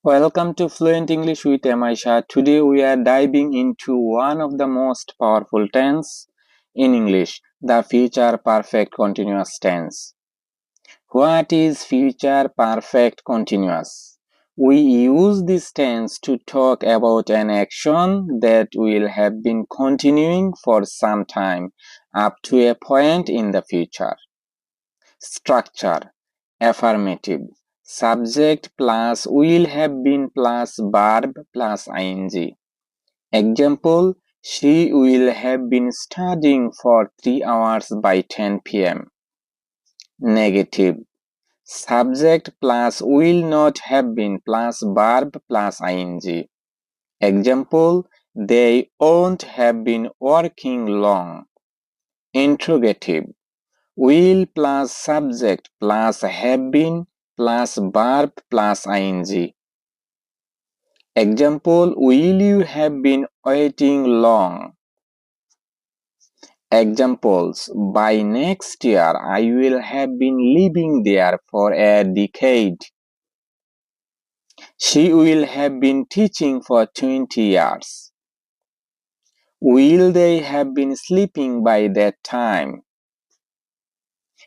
Welcome to Fluent English with Shah. Today we are diving into one of the most powerful tense in English, the future perfect continuous tense. What is future perfect continuous? We use this tense to talk about an action that will have been continuing for some time up to a point in the future. Structure: affirmative. Subject plus will have been plus verb plus ing. Example: she will have been studying for 3 hours by 10 p.m. Negative. Subject plus will not have been plus verb plus ing. Example: they won't have been working long. Interrogative. Will plus subject plus have been plus verb plus ing. Example: will you have been waiting long? Examples: by next year I will have been living there for a decade. She will have been teaching for 20 years. Will they have been sleeping by that time?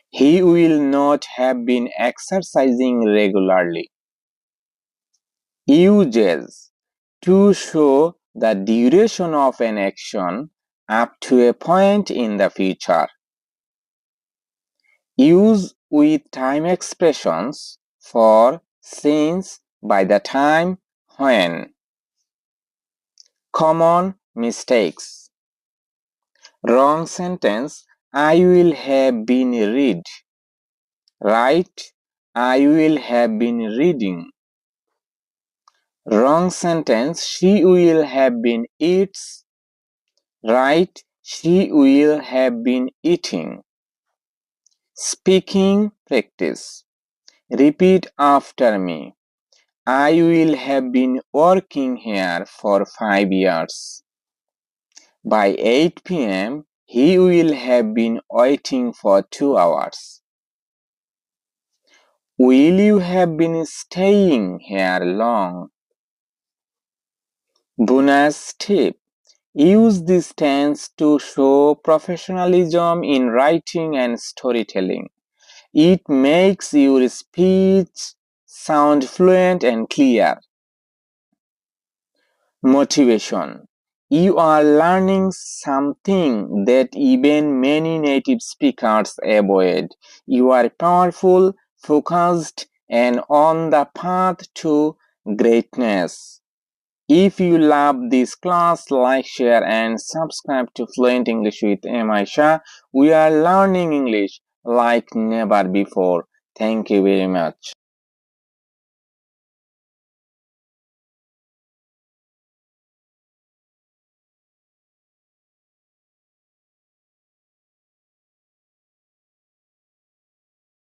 He will not have been exercising regularly. Uses: to show the duration of an action up to a point in the future. Use with time expressions for since, by the time, when. Common mistakes. Wrong sentence: I will have been read. Right: I will have been reading. Wrong sentence: she will have been eats. Right: she will have been eating. Speaking practice. Repeat after me. I will have been working here for 5 years. By 8 p.m., he will have been waiting for 2 hours. Will you have been staying here long? Bonus tip: use this tense to show professionalism in writing and storytelling. It makes your speech sound fluent and clear. Motivation: you are learning something that even many native speakers avoid. You are powerful, focused, and on the path to greatness. If you love this class, like, share, and subscribe to Fluent English with Shah. We are learning English like never before. Thank you very much.